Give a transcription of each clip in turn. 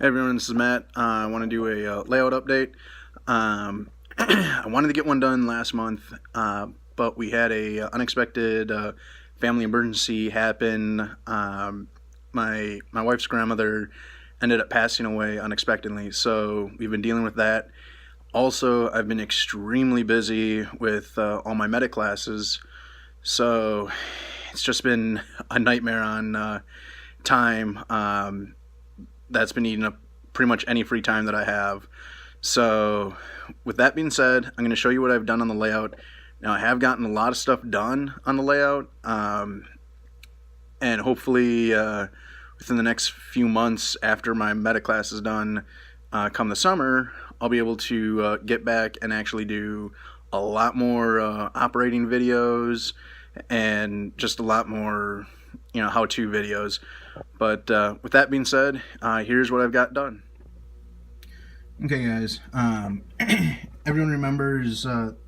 Hey everyone, this is Matt. I want to do a layout update. I wanted to get one done last month, but we had a unexpected family emergency happen. My wife's grandmother ended up passing away unexpectedly, so we've been dealing with that. Also, I've been extremely busy with all my medic classes, so it's just been a nightmare on time. That's been eating up pretty much any free time that I have. So with that being said, I'm going to show you what I've done on the layout. Now, I have gotten a lot of stuff done on the layout, and hopefully within the next few months after my meta class is done, come the summer, I'll be able to get back and actually do a lot more operating videos and just a lot more how-to videos. But with that being said, here's what I've got done. Okay guys, everyone remembers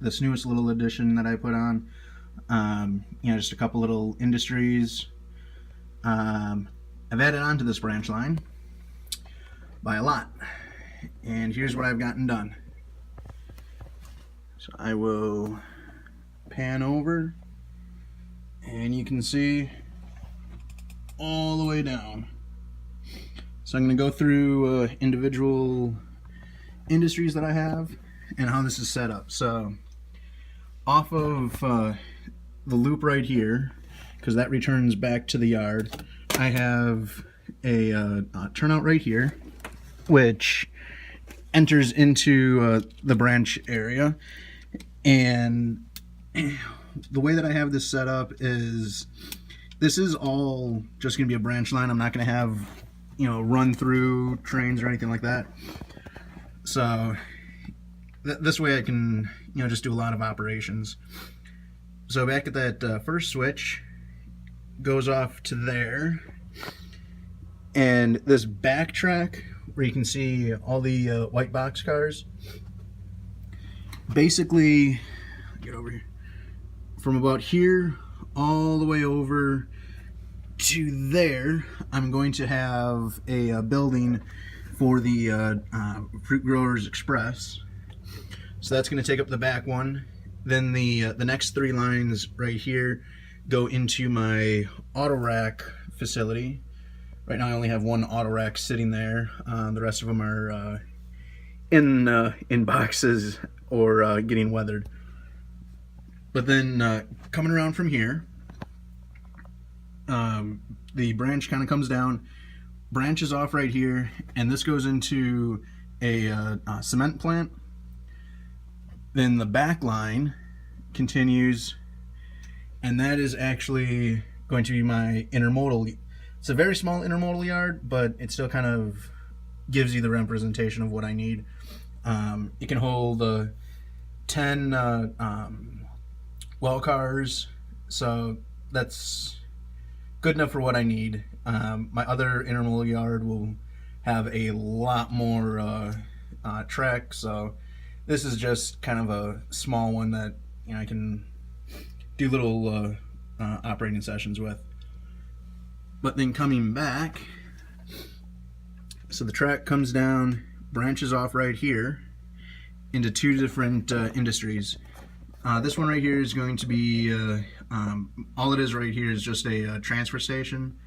this newest little addition that I put on, just a couple little industries. I've added on to this branch line by a lot, and here's what I've gotten done. So I will pan over, and you can see all the way down. So I'm going to go through individual industries that I have and how this is set up. So off of the loop right here, because that returns back to the yard, I have a turnout right here, which enters into the branch area. And the way that I have this set up is, this is all just going to be a branch line. I'm not going to have, run through trains or anything like that. So this way I can, just do a lot of operations. So back at that first switch, goes off to there. And this back track, where you can see all the white box cars, basically, get over here, from about here all the way over to there, I'm going to have a building for the Fruit Growers Express. So that's going to take up the back one. Then the next three lines right here go into my auto rack facility. Right now I only have one auto rack sitting there. The rest of them are in boxes or getting weathered. But then coming around from here, the branch kind of comes down, branches off right here, and this goes into a cement plant. Then the back line continues, and that is actually going to be my intermodal. It's a very small intermodal yard, but it still kind of gives you the representation of what I need. It can hold 10 well cars, so that's good enough for what I need. My other intermodal yard will have a lot more track, so this is just kind of a small one that I can do little operating sessions with. But then coming back, so the track comes down, branches off right here into two different industries. This one right here is going to be, all it is right here is just a transfer station,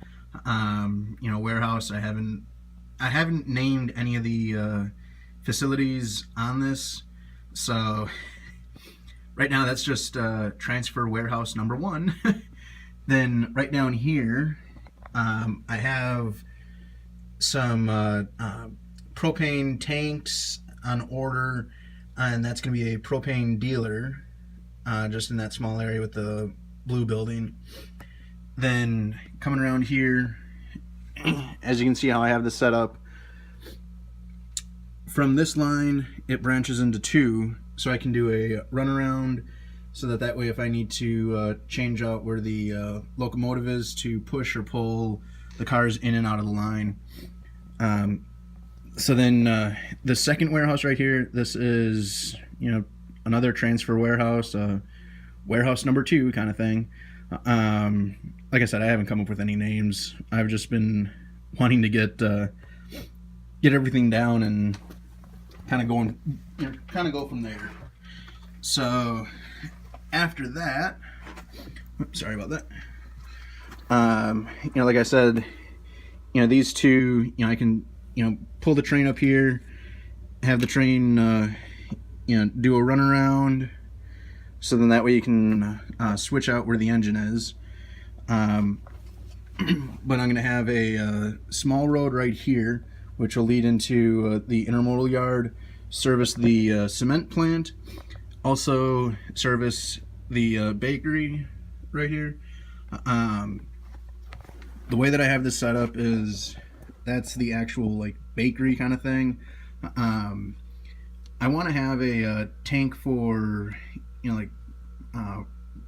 warehouse. I haven't named any of the facilities on this, so right now that's just transfer warehouse number one. Then right down here, I have some propane tanks on order, and that's going to be a propane dealer, just in that small area with the blue building. Then coming around here, as you can see how I have this set up, from this line it branches into two, so I can do a runaround, so that way if I need to change out where the locomotive is to push or pull the cars in and out of the line. So then the second warehouse right here, this is another transfer warehouse, warehouse number 2 kind of thing. Like I said, I haven't come up with any names. I've just been wanting to get get everything down and kind of go from there. So after that, oops, sorry about that. Like I said, these two, I can, pull the train up here, have the train, do a runaround, so then that way you can switch out where the engine is. But I'm going to have a small road right here, which will lead into the intermodal yard, service the cement plant, also service the bakery right here. The way that I have this set up is that's the actual like bakery kind of thing. I want to have a tank for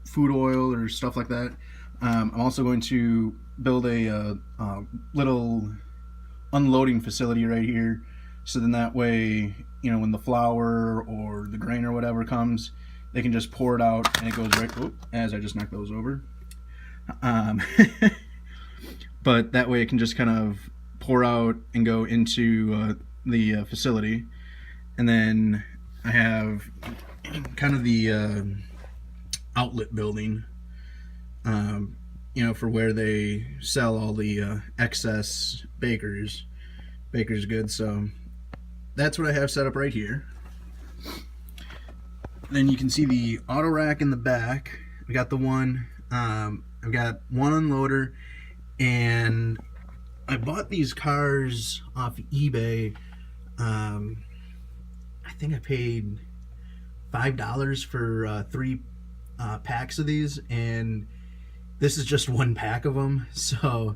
food oil or stuff like that. I'm also going to build a little unloading facility right here, so then that way when the flour or the grain or whatever comes, they can just pour it out and it goes right, as I just knocked those over. But that way it can just kind of pour out and go into the facility. And then I have kind of the outlet building, for where they sell all the excess baker's goods. So that's what I have set up right here. Then you can see the auto rack in the back. We got the one. I've got one unloader, and I bought these cars off eBay. I think I paid $5 for 3 packs of these, and this is just one pack of them. So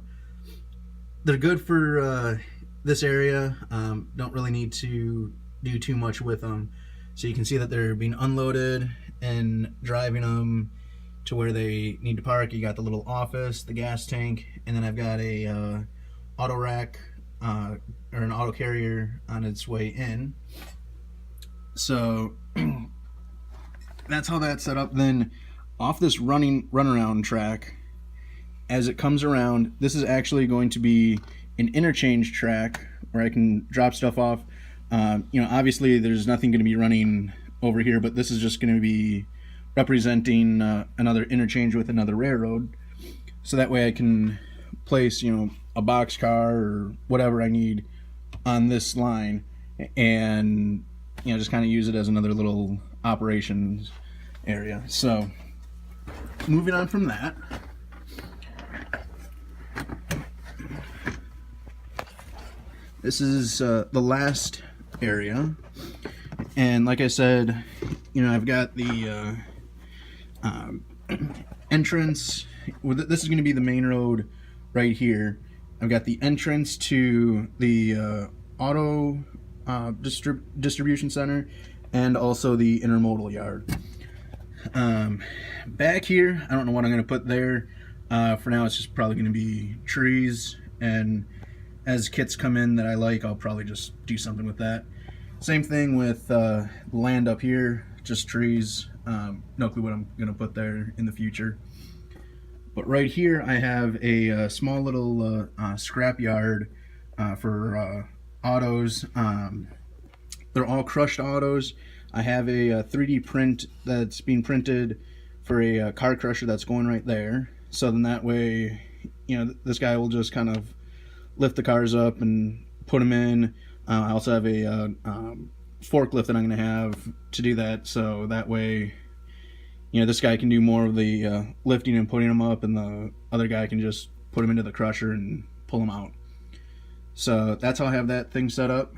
they're good for this area. Don't really need to do too much with them. So you can see that they're being unloaded and driving them to where they need to park. You got the little office, the gas tank, and then I've got a auto rack or an auto carrier on its way in. So that's how that's set up. Then off this runaround track, as it comes around, this is actually going to be an interchange track where I can drop stuff off. Obviously there's nothing going to be running over here, but this is just going to be representing another interchange with another railroad, so that way I can place a box car or whatever I need on this line, and just kind of use it as another little operations area. So moving on from that, this is the last area, and like I said, I've got the entrance. This is going to be the main road right here. I've got the entrance to the auto distribution center, and also the intermodal yard. Back here, I don't know what I'm going to put there. For now, it's just probably going to be trees, and as kits come in that I like, I'll probably just do something with that. Same thing with land up here, just trees. No clue what I'm going to put there in the future. But right here I have a small little scrap yard for autos. They're all crushed autos. I have a 3D print that's being printed for a car crusher that's going right there. So then that way, this guy will just kind of lift the cars up and put them in. I also have a forklift that I'm going to have to do that, so that way this guy can do more of the lifting and putting them up, and the other guy can just put them into the crusher and pull them out. So that's how I have that thing set up.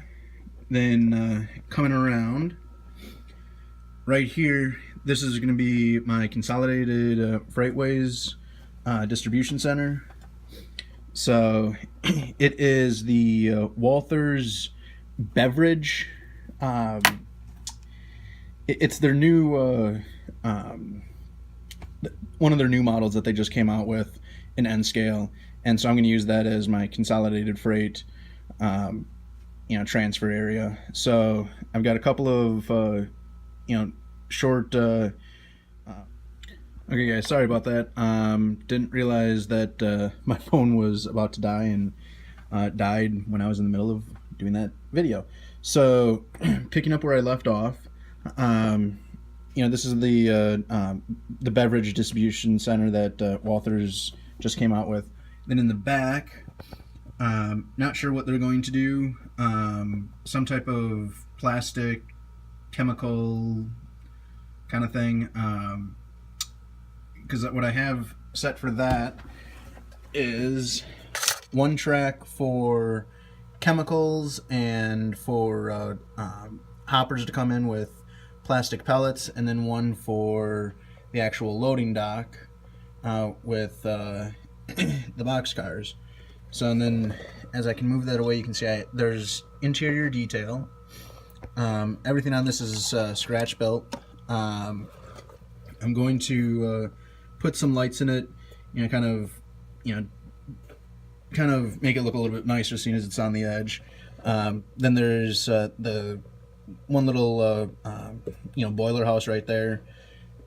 Then coming around right here, this is going to be my consolidated freightways distribution center. So it is the Walther's beverage. It's their new one of their new models that they just came out with in N scale, and so I'm going to use that as my consolidated freight transfer area. So I've got a couple of short okay guys, sorry about that. Didn't realize that my phone was about to die, and died when I was in the middle of doing that video. So picking up where I left off, this is the beverage distribution center that Walthers just came out with. Then in the back, not sure what they're going to do. Some type of plastic, chemical kind of thing. Because what I have set for that is one track for chemicals and for hoppers to come in with plastic pellets, and then one for the actual loading dock with the box cars. So, and then as I can move that away, you can see there's interior detail. Everything on this is scratch built. I'm going to put some lights in it, kind of make it look a little bit nicer, seeing as it's on the edge. Then there's the one little boiler house right there,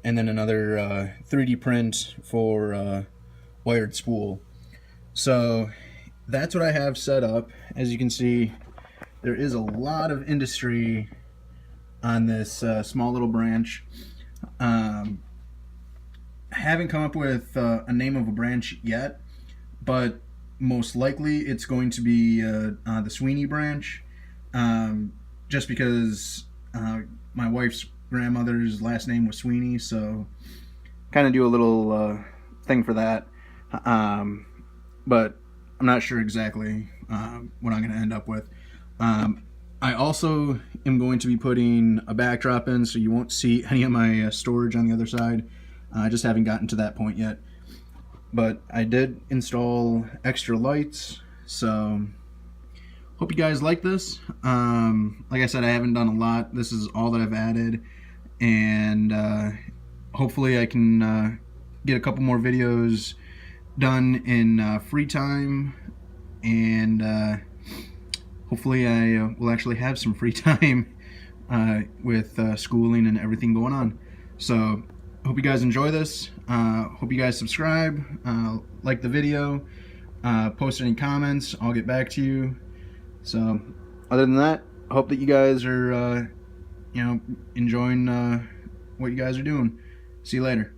and then another 3D print for wired spool. So that's what I have set up. As you can see, there is a lot of industry on this small little branch. I haven't come up with a name of a branch yet, but most likely it's going to be the Sweeney branch, just because my wife's grandmother's last name was Sweeney, so kind of do a little thing for that. But I'm not sure exactly what I'm going to end up with. I also am going to be putting a backdrop in, so you won't see any of my storage on the other side. I just haven't gotten to that point yet. But I did install extra lights, so hope you guys like this. Like I said, I haven't done a lot. This is all that I've added, and hopefully I can get a couple more videos done in free time, and hopefully I will actually have some free time with schooling and everything going on. So hope you guys enjoy this. Hope you guys subscribe, like the video, post any comments. I'll get back to you. So other than that, I hope that you guys are enjoying what you guys are doing. See you later.